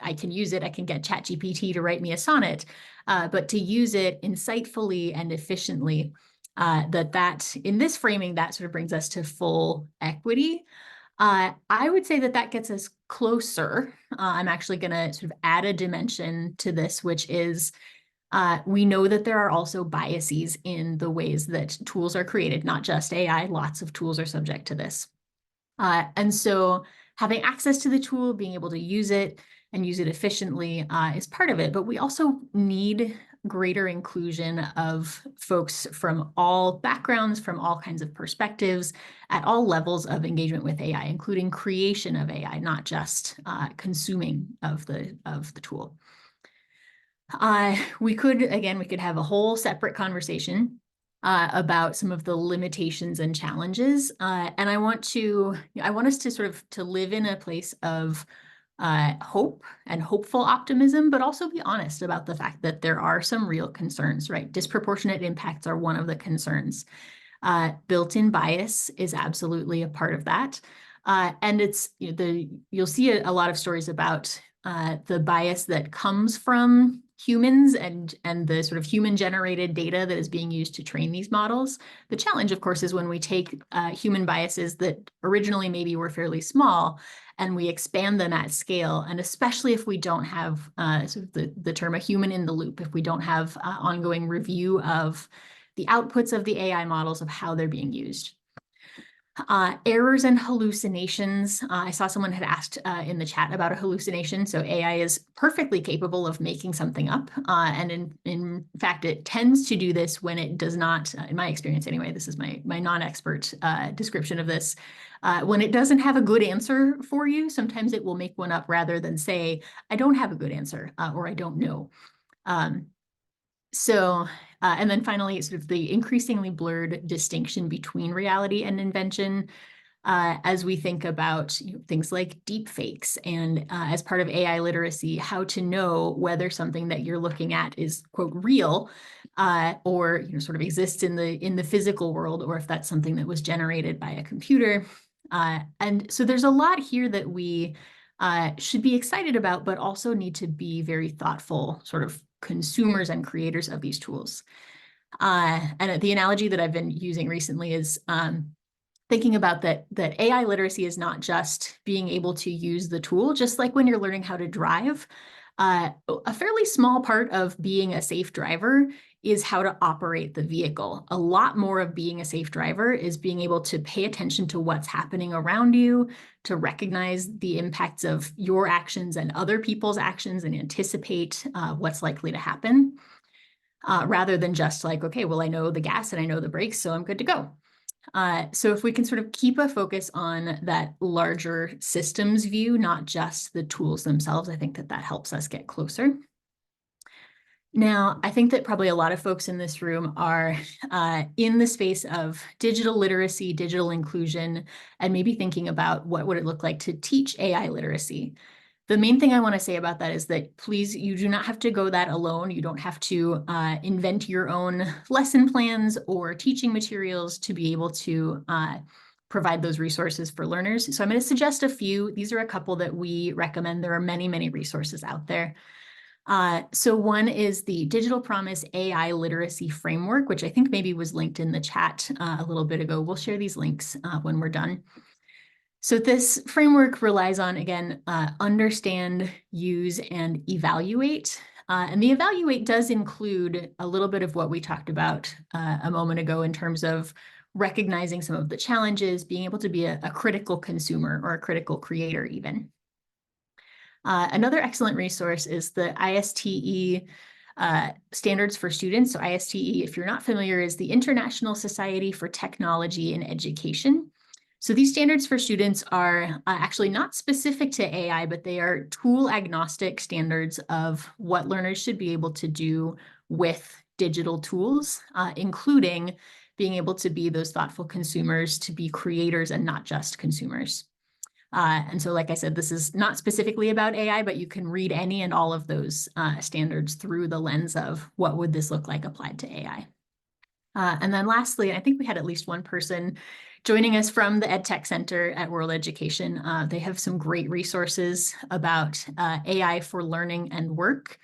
I can use it, I can get ChatGPT to write me a sonnet, but to use it insightfully and efficiently, that in this framing, that sort of brings us to full equity. I would say that gets us closer. I'm actually going to sort of add a dimension to this, which is we know that there are also biases in the ways that tools are created, not just AI, lots of tools are subject to this. And so having access to the tool, being able to use it and use it efficiently is part of it, but we also need greater inclusion of folks from all backgrounds, from all kinds of perspectives, at all levels of engagement with AI, including creation of AI, not just consuming of the tool. We could have a whole separate conversation about some of the limitations and challenges. And I want us to sort of to live in a place of hope and hopeful optimism, but also be honest about the fact that there are some real concerns, right? Disproportionate impacts are one of the concerns. Built-in bias is absolutely a part of that. And it's you'll see a lot of stories about the bias that comes from humans and the sort of human-generated data that is being used to train these models. The challenge, of course, is when we take human biases that originally maybe were fairly small and we expand them at scale, and especially if we don't have sort of the term a human in the loop, if we don't have ongoing review of the outputs of the AI models of how they're being used. Errors and hallucinations. I saw someone had asked in the chat about a hallucination. So AI is perfectly capable of making something up. And in fact, it tends to do this when it does not, in my experience anyway, this is my non-expert description of this. When it doesn't have a good answer for you, sometimes it will make one up rather than say, I don't have a good answer or I don't know. And then finally, sort of the increasingly blurred distinction between reality and invention as we think about things like deep fakes and as part of AI literacy, how to know whether something that you're looking at is, quote, real or sort of exists in the physical world, or if that's something that was generated by a computer. And so there's a lot here that we should be excited about, but also need to be very thoughtful sort of consumers and creators of these tools. And the analogy that I've been using recently is thinking about that AI literacy is not just being able to use the tool, just like when you're learning how to drive. A fairly small part of being a safe driver is how to operate the vehicle. A lot more of being a safe driver is being able to pay attention to what's happening around you, to recognize the impacts of your actions and other people's actions and anticipate what's likely to happen, rather than just like, okay, well, I know the gas and I know the brakes, so I'm good to go. So if we can sort of keep a focus on that larger systems view, not just the tools themselves, I think that helps us get closer. Now, I think that probably a lot of folks in this room are in the space of digital literacy, digital inclusion, and maybe thinking about what would it look like to teach AI literacy. The main thing I want to say about that is that please, you do not have to go that alone. You don't have to invent your own lesson plans or teaching materials to be able to provide those resources for learners. So I'm going to suggest a few. These are a couple that we recommend. There are many, many resources out there. So one is the Digital Promise AI Literacy Framework, which I think maybe was linked in the chat a little bit ago. We'll share these links when we're done. So this framework relies on, again, understand, use, and evaluate. And the evaluate does include a little bit of what we talked about a moment ago in terms of recognizing some of the challenges, being able to be a critical consumer or a critical creator even. Another excellent resource is the ISTE standards for students. So ISTE, if you're not familiar, is the International Society for Technology in Education. So these standards for students are actually not specific to AI, but they are tool agnostic standards of what learners should be able to do with digital tools, including being able to be those thoughtful consumers, to be creators and not just consumers. And so, like I said, this is not specifically about AI, but you can read any and all of those standards through the lens of what would this look like applied to AI. And then lastly, I think we had at least one person joining us from the EdTech Center at World Education. They have some great resources about AI for learning and work.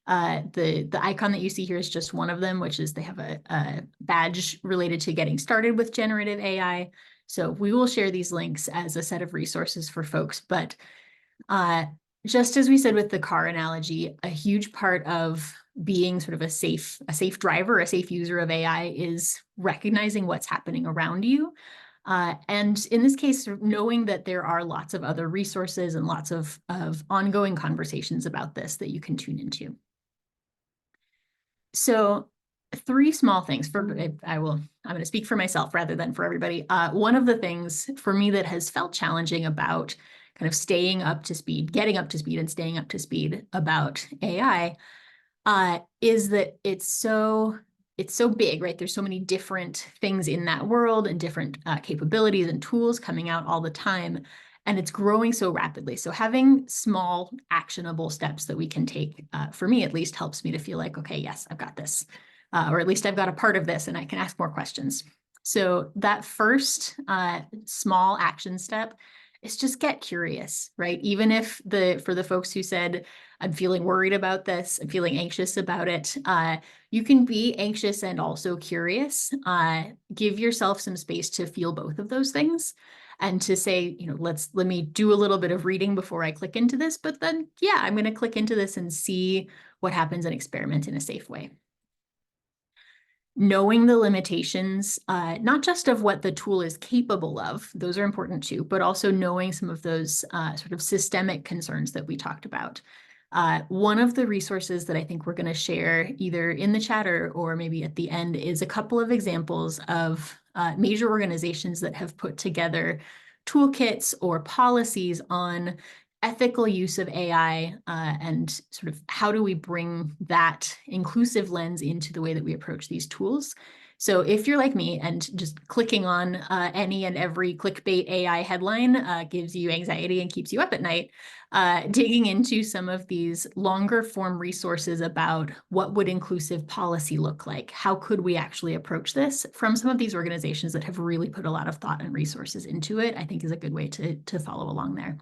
The icon that you see here is just one of them, which is they have a badge related to getting started with generative AI. So we will share these links as a set of resources for folks. But just as we said with the car analogy, a huge part of being sort of a safe driver, a safe user of AI is recognizing what's happening around you. And in this case, knowing that there are lots of other resources and lots of ongoing conversations about this that you can tune into. So three small things. I'm going to speak for myself rather than for everybody. One of the things for me that has felt challenging about kind of staying up to speed, getting up to speed and staying up to speed about AI is that it's so it's so big, right? There's so many different things in that world and different capabilities and tools coming out all the time. And it's growing so rapidly. So having small actionable steps that we can take, for me at least, helps me to feel like, okay, yes, I've got this. Or at least I've got a part of this and I can ask more questions. So that first small action step is just get curious, right? Even if for the folks who said, I'm feeling worried about this, I'm feeling anxious about it, you can be anxious and also curious. Give yourself some space to feel both of those things and to say, let me do a little bit of reading before I click into this, but then, yeah, I'm going to click into this and see what happens and experiment in a safe way. Knowing the limitations, not just of what the tool is capable of, those are important too, but also knowing some of those sort of systemic concerns that we talked about. One of the resources that I think we're going to share either in the chat or maybe at the end is a couple of examples of major organizations that have put together toolkits or policies on ethical use of AI and sort of how do we bring that inclusive lens into the way that we approach these tools. So if you're like me and just clicking on any and every clickbait AI headline gives you anxiety and keeps you up at night, digging into some of these longer form resources about what would inclusive policy look like, how could we actually approach this from some of these organizations that have really put a lot of thought and resources into it, I think is a good way to follow along there.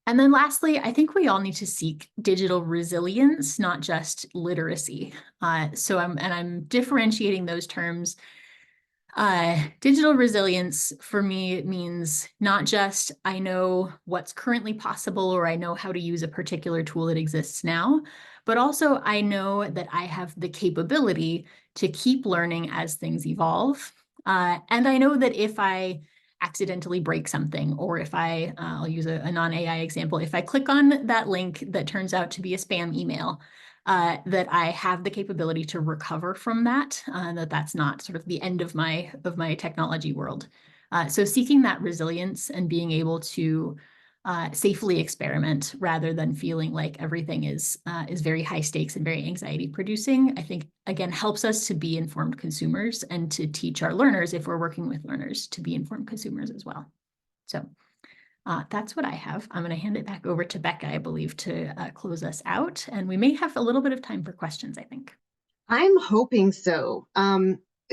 And then lastly, I think we all need to seek digital resilience, not just literacy. So I'm differentiating those terms. Digital resilience for me means not just I know what's currently possible or I know how to use a particular tool that exists now, but also I know that I have the capability to keep learning as things evolve. And I know that if I accidentally break something, or if I'll use a non-AI example, if I click on that link that turns out to be a spam email, that I have the capability to recover from that, that's not sort of the end of my technology world. So seeking that resilience and being able to safely experiment rather than feeling like everything is very high stakes and very anxiety producing, I think, again, helps us to be informed consumers and to teach our learners, if we're working with learners, to be informed consumers as well. So that's what I have. I'm going to hand it back over to Bekah, I believe, to close us out. And we may have a little bit of time for questions, I think.
I'm hoping so.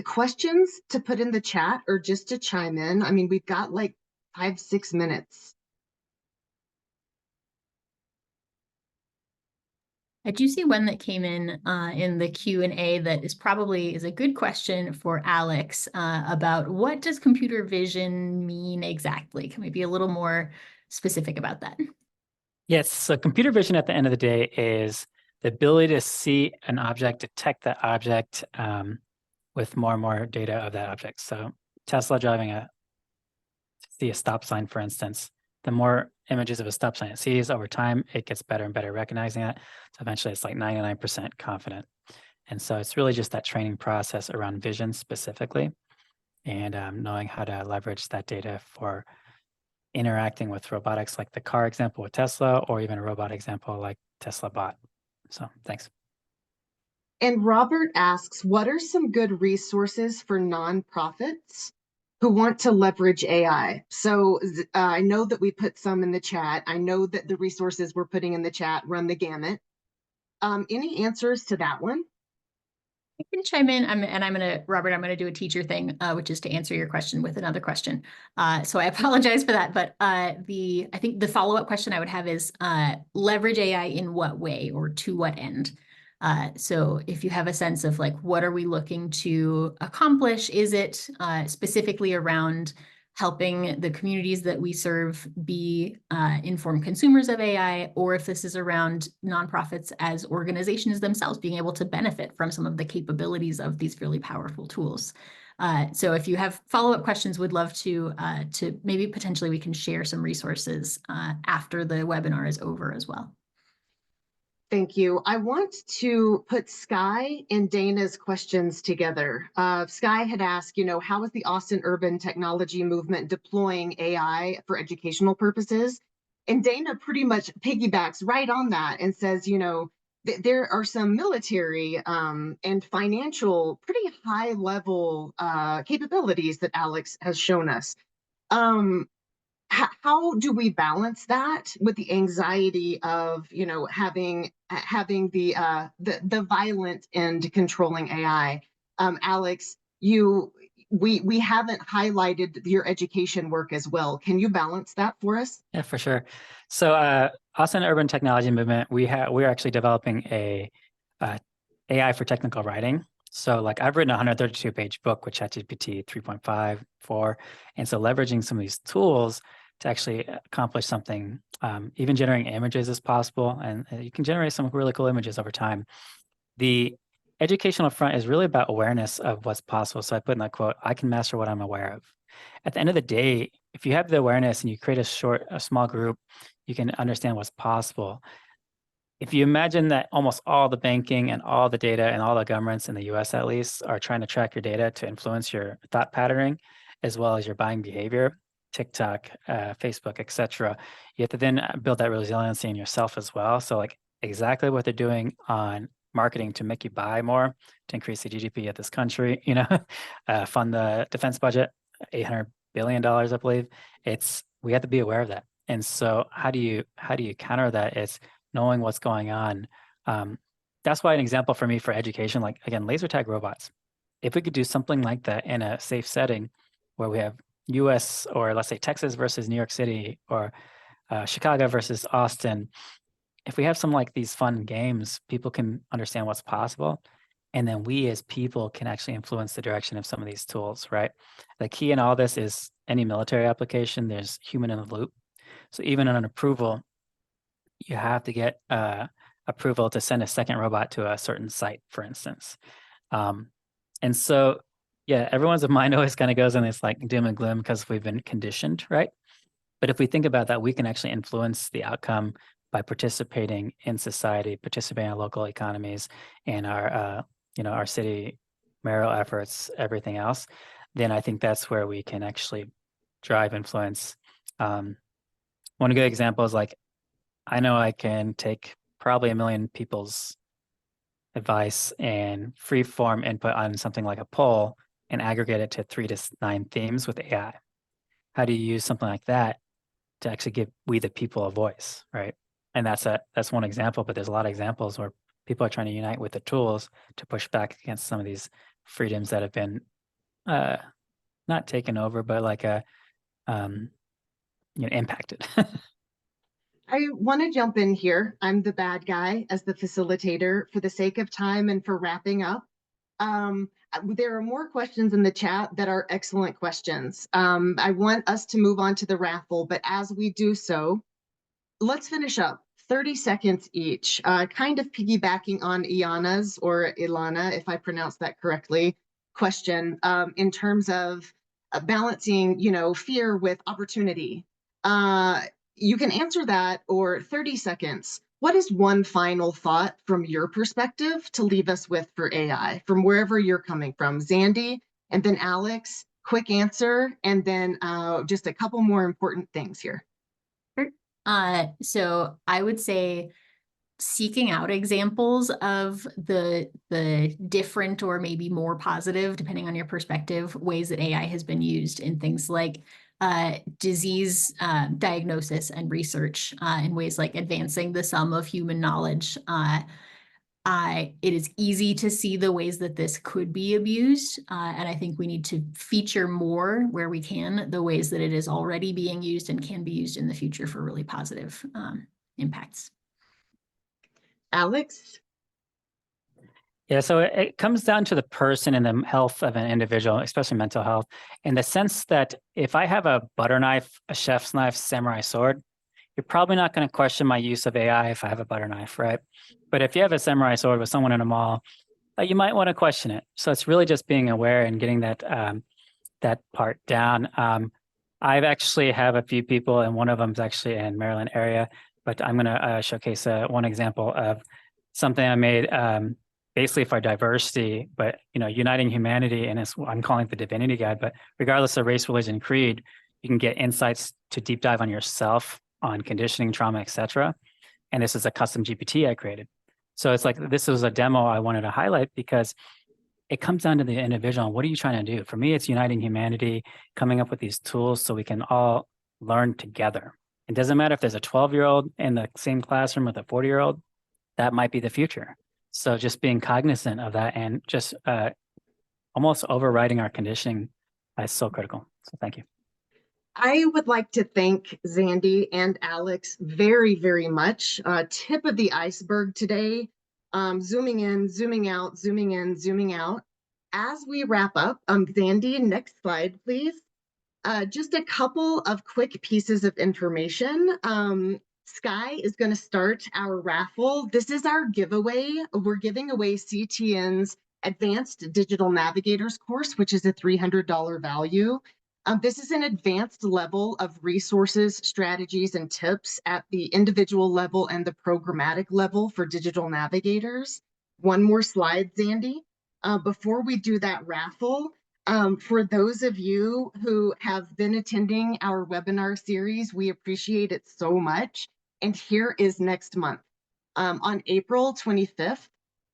Questions to put in the chat or just to chime in. I mean, we've got like 5-6 minutes.
I do see one that came in the Q&A that is a good question for Alex about what does computer vision mean exactly? Can we be a little more specific about that?
Yes, so computer vision at the end of the day is the ability to see an object, detect that object with more and more data of that object. So Tesla driving see a stop sign, for instance, the more images of a stop sign it sees over time, it gets better and better recognizing that. So eventually it's like 99% confident. And so it's really just that training process around vision specifically and knowing how to leverage that data for interacting with robotics, like the car example with Tesla, or even a robot example like Tesla Bot. So thanks.
And Robert asks, what are some good resources for nonprofits who want to leverage AI? So I know that we put some in the chat. I know that the resources we're putting in the chat run the gamut. Any answers to that one?
I can chime in, Robert, I'm going to do a teacher thing, which is to answer your question with another question. So I apologize for that, but I think the follow-up question I would have is leverage AI in what way or to what end? So if you have a sense of like, what are we looking to accomplish? Is it specifically around helping the communities that we serve be informed consumers of AI, or if this is around nonprofits as organizations themselves being able to benefit from some of the capabilities of these really powerful tools. So if you have follow-up questions, would love to maybe potentially we can share some resources after the webinar is over as well.
Thank you. I want to put Sky and Dana's questions together. Sky had asked, how is the Austin urban technology movement deploying AI for educational purposes? And Dana pretty much piggybacks right on that and says, there are some military and financial, pretty high level capabilities that Alex has shown us. How do we balance that with the anxiety of, you know, having the violent end controlling AI? Alex, we haven't highlighted your education work as well. Can you balance that for us?
Yeah, for sure. So Austin Urban Technology Movement, we're actually developing a AI for technical writing. So like I've written a 132-page book with ChatGPT 3.5, 4. And so leveraging some of these tools to actually accomplish something, even generating images is possible. And you can generate some really cool images over time. The educational front is really about awareness of what's possible. So I put in that quote, I can master what I'm aware of. At the end of the day, if you have the awareness and you create a small group, you can understand what's possible. If you imagine that almost all the banking and all the data and all the governments in the US at least are trying to track your data to influence your thought patterning, as well as your buying behavior, TikTok, Facebook, etc. You have to then build that resiliency in yourself as well. So like exactly what they're doing on marketing to make you buy more, to increase the GDP of this country, you know, fund the defense budget, $800 billion, I believe. We have to be aware of that. And so how do you counter that? It's knowing what's going on. That's why an example for me for education, like again, laser tag robots. If we could do something like that in a safe setting where we have US or let's say Texas versus New York City or Chicago versus Austin, if we have some like these fun games, people can understand what's possible. And then we as people can actually influence the direction of some of these tools, right? The key in all this is any military application, there's human in the loop. So even on an approval, you have to get approval to send a second robot to a certain site, for instance. And so, yeah, everyone's mind always kind of goes in this like doom and gloom because we've been conditioned, right? But if we think about that, we can actually influence the outcome by participating in society, participating in local economies and our, our city mayoral efforts, everything else. Then I think that's where we can actually drive influence. One good example is like, I know I can take probably 1 million people's advice and free form input on something like a poll and aggregate it to 3 to 9 themes with AI. How do you use something like that to actually give we the people a voice, right? And that's one example, but there's a lot of examples where people are trying to unite with the tools to push back against some of these freedoms that have been not taken over, but like impacted.
I want to jump in here. I'm the bad guy as the facilitator for the sake of time and for wrapping up. There are more questions in the chat that are excellent questions. I want us to move on to the raffle, but as we do so, let's finish up 30 seconds each, kind of piggybacking on Iana's or Ilana, if I pronounce that correctly, question in terms of balancing, fear with opportunity. You can answer that, or 30 seconds. What is one final thought from your perspective to leave us with for AI, from wherever you're coming from? Xandi, and then Alex, quick answer, and then just a couple more important things here.
So I would say seeking out examples of the different or maybe more positive, depending on your perspective, ways that AI has been used in things like disease diagnosis and research, in ways like advancing the sum of human knowledge. It is easy to see the ways that this could be abused, and I think we need to feature more where we can the ways that it is already being used and can be used in the future for really positive impacts.
Alex?
Yeah, so it comes down to the person and the health of an individual, especially mental health, in the sense that if I have a butter knife, a chef's knife, samurai sword, you're probably not going to question my use of AI if I have a butter knife, right? But if you have a samurai sword with someone in a mall, you might want to question it. So it's really just being aware and getting that that part down. I've actually have a few people, and one of them is actually in Maryland area, but I'm going to showcase one example of something I made basically for diversity, but uniting humanity, and I'm calling it the Divinity Guide. But regardless of race, religion, creed, you can get insights to deep dive on yourself, on conditioning, trauma, etc. And this is a custom GPT I created. So it's like, this was a demo I wanted to highlight because it comes down to the individual. What are you trying to do? For me, it's uniting humanity, coming up with these tools so we can all learn together. It doesn't matter if there's a 12-year-old in the same classroom with a 40-year-old, that might be the future. So just being cognizant of that and just almost overriding our conditioning is so critical. So thank you.
I would like to thank Xandi and Alex very, very much. Tip of the iceberg today, zooming in, zooming out, zooming in, zooming out. As we wrap up, Xandi, next slide, please. Just a couple of quick pieces of information. Sky is going to start our raffle. This is our giveaway. We're giving away CTN's Advanced Digital Navigators course, which is a $300 value. This is an advanced level of resources, strategies, and tips at the individual level and the programmatic level for digital navigators. One more slide, Xandi. Before we do that raffle, for those of you who have been attending our webinar series, we appreciate it so much. And here is next month. On April 25th,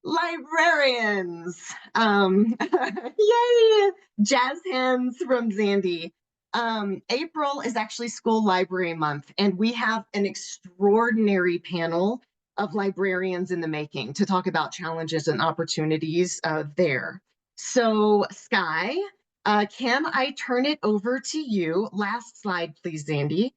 librarians. Yay! Jazz hands from Xandi. April is actually School Library Month, and we have an extraordinary panel of librarians in the making to talk about challenges and opportunities there. So, Sky, can I turn it over to you? Last slide, please, Xandi.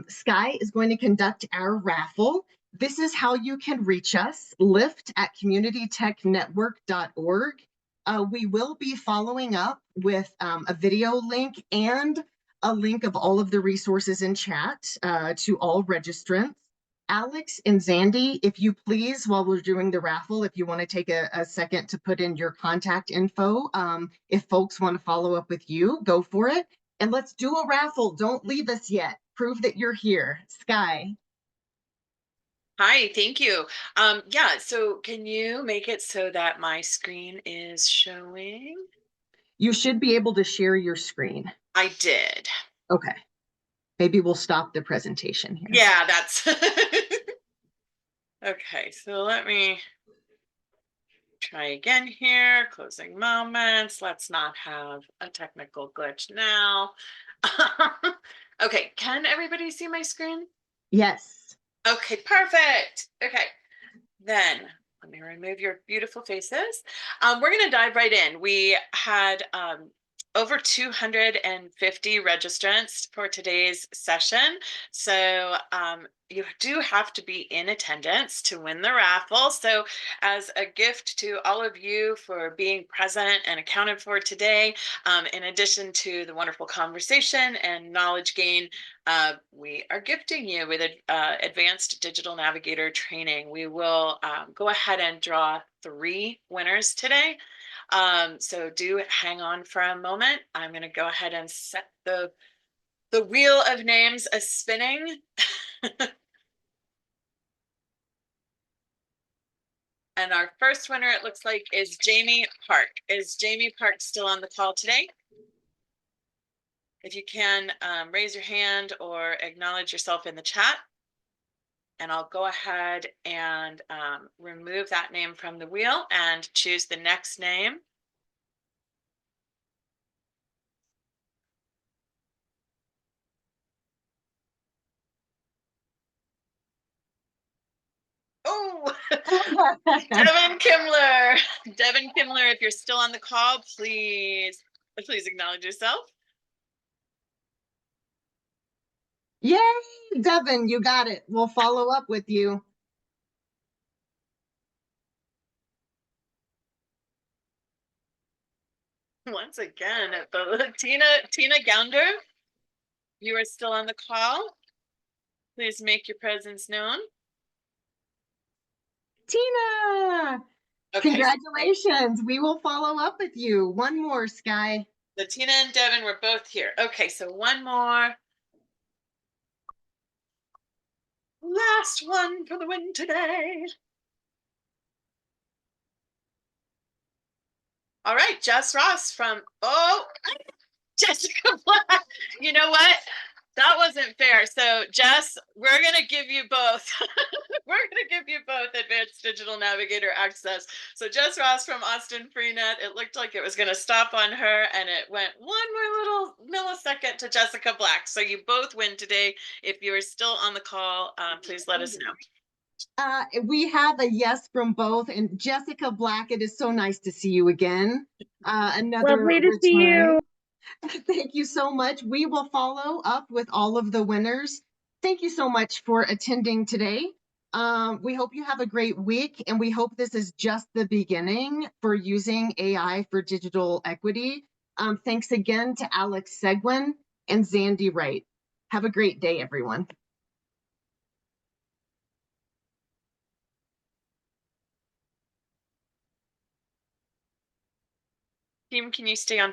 Sky is going to conduct our raffle. This is how you can reach us, lift@communitytechnetwork.org. We will be following up with a video link and a link of all of the resources in chat to all registrants. Alex and Xandi, if you please, while we're doing the raffle, if you want to take a second to put in your contact info, if folks want to follow up with you, go for it. And let's do a raffle. Don't leave us yet. Prove that you're here. Sky.
Hi, thank you. Yeah, so can you make it so that my screen is showing?
You should be able to share your screen.
I did.
Okay. Maybe we'll stop the presentation here.
Yeah, that's okay. So let me try again here. Closing moments. Let's not have a technical glitch now. Okay, can everybody see my screen?
Yes.
Okay, perfect. Okay, then let me remove your beautiful faces. We're going to dive right in. We had over 250 registrants for today's session. So you do have to be in attendance to win the raffle. So as a gift to all of you for being present and accounted for today, in addition to the wonderful conversation and knowledge gain, we are gifting you with advanced digital navigator training. We will go ahead and draw 3 winners today. So do hang on for a moment. I'm going to go ahead and set the wheel of names a spinning. And our first winner, it looks like, is Jamie Park. Is Jamie Park still on the call today? If you can, raise your hand or acknowledge yourself in the chat. And I'll go ahead and remove that name from the wheel and choose the next name. Oh, Devin Kimler. Devin Kimler, if you're still on the call, please acknowledge yourself.
Yay, Devin, you got it. We'll follow up with you.
Once again, Tina Gounder, you are still on the call. Please make your presence known.
Tina,
Okay.
Congratulations. We will follow up with you. One more, Sky.
The Tina and Devin were both here. Okay, so one more. Last one for the win today. All right, Jess Ross from, Jessica Black. You know what? That wasn't fair. So Jess, we're going to give you both. We're going to give you both Advanced Digital Navigator access. So Jess Ross from Austin Freenet, it looked like it was going to stop on her, and it went one more little millisecond to Jessica Black. So you both win today. If you are still on the call, please let us know.
We have a yes from both. And Jessica Black, it is so nice to see you again. Another
Lovely to see you.
Thank you so much. We will follow up with all of the winners. Thank you so much for attending today. We hope you have a great week, and we hope this is just the beginning for using AI for digital equity. Thanks again to Alex Seguin and Xandi Wright. Have a great day, everyone.
Team, can you stay on